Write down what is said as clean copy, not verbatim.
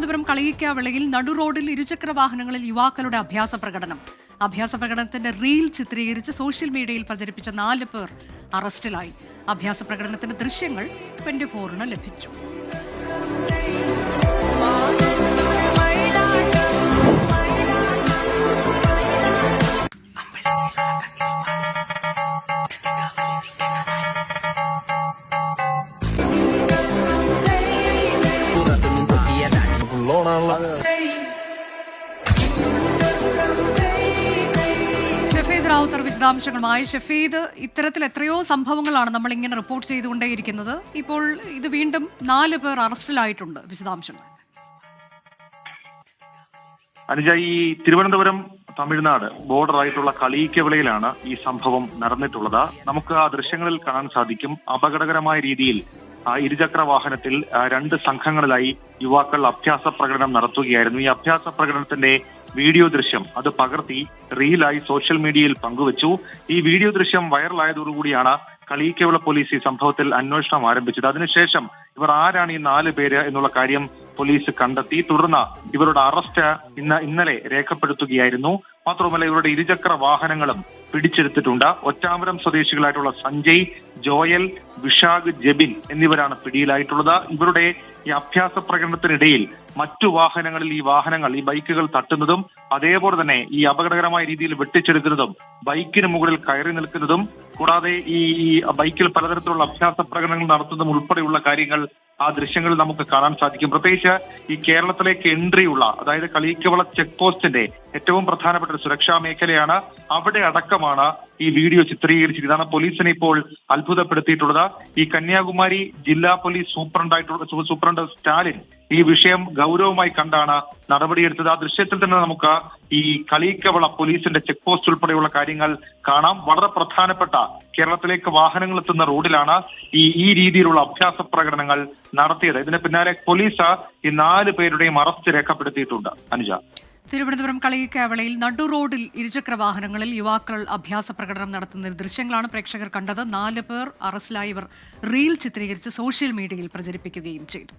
തിരുവനന്തപുരം കളിയിക്കാവിളയിൽ നടുറോഡിൽ ഇരുചക്ര വാഹനങ്ങളിൽ യുവാക്കളുടെ അഭ്യാസ പ്രകടനത്തിന്റെ റീൽ ചിത്രീകരിച്ച് സോഷ്യൽ മീഡിയയിൽ പ്രചരിപ്പിച്ച 4 പേർ അറസ്റ്റിലായി. അഭ്യാസ പ്രകടനത്തിന്റെ ദൃശ്യങ്ങൾ 24-ന് ലഭിച്ചു. ഷഫീദ് റാവുത്തർ വിശദാംശങ്ങളുമായി. ഷഫീദ്, ഇത്തരത്തിൽ എത്രയോ സംഭവങ്ങളാണ് നമ്മൾ ഇങ്ങനെ റിപ്പോർട്ട് ചെയ്തുകൊണ്ടേയിരിക്കുന്നത്. ഇപ്പോൾ ഇത് വീണ്ടും 4 പേർ അറസ്റ്റിലായിട്ടുണ്ട്. വിശദാംശങ്ങൾ. അനുജ, ഈ തിരുവനന്തപുരം തമിഴ്നാട് ബോർഡറായിട്ടുള്ള കളിയിക്കവിളയിലാണ് ഈ സംഭവം നടന്നിട്ടുള്ളത്. നമുക്ക് ആ ദൃശ്യങ്ങളിൽ കാണാൻ സാധിക്കും. അപകടകരമായ രീതിയിൽ ഇരുചക്ര വാഹനത്തിൽ 2 സംഘങ്ങളിലായി യുവാക്കൾ അഭ്യാസ പ്രകടനം നടത്തുകയായിരുന്നു. ഈ അഭ്യാസ പ്രകടനത്തിന്റെ വീഡിയോ ദൃശ്യം അത് പകർത്തി റീലായി സോഷ്യൽ മീഡിയയിൽ പങ്കുവച്ചു. ഈ വീഡിയോ ദൃശ്യം വൈറലായതോടുകൂടിയാണ് കളിയിക്കവിള പോലീസ് ഈ സംഭവത്തിൽ അന്വേഷണം ആരംഭിച്ചത്. അതിനുശേഷം ഇവർ ആരാണ് ഈ 4 പേര് എന്നുള്ള കാര്യം പോലീസ് കണ്ടെത്തി. തുടർന്ന് ഇവരുടെ അറസ്റ്റ് ഇന്നലെ രേഖപ്പെടുത്തുകയായിരുന്നു. മാത്രമല്ല, ഇവരുടെ ഇരുചക്ര വാഹനങ്ങളും പിടിച്ചെടുത്തിട്ടുണ്ട്. ഒറ്റാമരം സ്വദേശികളായിട്ടുള്ള സഞ്ജയ്, ജോയൽ, വിശാഖ്, ജെബിൻ എന്നിവരാണ് പിടിയിലായിട്ടുള്ളത്. ഇവരുടെ ഈ അഭ്യാസ പ്രകടനത്തിനിടയിൽ മറ്റു വാഹനങ്ങളിൽ ഈ ബൈക്കുകൾ തട്ടുന്നതും അതേപോലെ തന്നെ ഈ അപകടകരമായ രീതിയിൽ വെട്ടിച്ചെടുക്കുന്നതും ബൈക്കിന് മുകളിൽ കയറി നിൽക്കുന്നതും കൂടാതെ ഈ ബൈക്കിൽ പലതരത്തിലുള്ള അഭ്യാസ പ്രകടനങ്ങൾ നടത്തുന്നതും ഉൾപ്പെടെയുള്ള കാര്യങ്ങൾ ആ ദൃശ്യങ്ങളിൽ നമുക്ക് കാണാൻ സാധിക്കും. പ്രത്യേകിച്ച് ഈ കേരളത്തിലേക്ക് എൻട്രിയുള്ള, അതായത് കളിയിക്കവിള ചെക്ക് പോസ്റ്റിന്റെ ഏറ്റവും പ്രധാനപ്പെട്ട ഒരു സുരക്ഷാ മേഖലയാണ്. അവിടെ അടക്കമാണ് ഈ വീഡിയോ ചിത്രീകരിച്ചത്. ഇതാണ് പോലീസിനെ ഇപ്പോൾ അത്ഭുതപ്പെടുത്തിയിട്ടുള്ളത്. ഈ കന്യാകുമാരി ജില്ലാ പോലീസ് സൂപ്രണ്ട് സ്റ്റാലിൻ ഈ വിഷയം ഗൗരവമായി കണ്ടാണ് നടപടിയെടുത്തത്. ആ ദൃശ്യത്തിൽ തന്നെ നമുക്ക് ഈ കളിയിക്കവിള പോലീസിന്റെ ചെക്ക് പോസ്റ്റ് ഉൾപ്പെടെയുള്ള കാര്യങ്ങൾ കാണാം. വളരെ പ്രധാനപ്പെട്ട കേരളത്തിലേക്ക് വാഹനങ്ങൾ എത്തുന്ന റോഡിലാണ് ഈ രീതിയിലുള്ള അഭ്യാസ പ്രകടനങ്ങൾ നടത്തിയത്. ഇതിന് പിന്നാലെ പോലീസ് ഈ 4 പേരുടെയും അറസ്റ്റ് രേഖപ്പെടുത്തിയിട്ടുണ്ട്. അനുജ, തിരുവനന്തപുരം കളിയിക്കാവിളയിൽ നടുറോഡിൽ ഇരുചക്ര വാഹനങ്ങളിൽ യുവാക്കൾ അഭ്യാസ പ്രകടനം നടത്തുന്ന ദൃശ്യങ്ങളാണ് പ്രേക്ഷകർ കണ്ടത്. 4 പേർ അറസ്റ്റിലായവർ റീൽ ചിത്രീകരിച്ച് സോഷ്യൽ മീഡിയയിൽ പ്രചരിപ്പിക്കുകയും ചെയ്തു.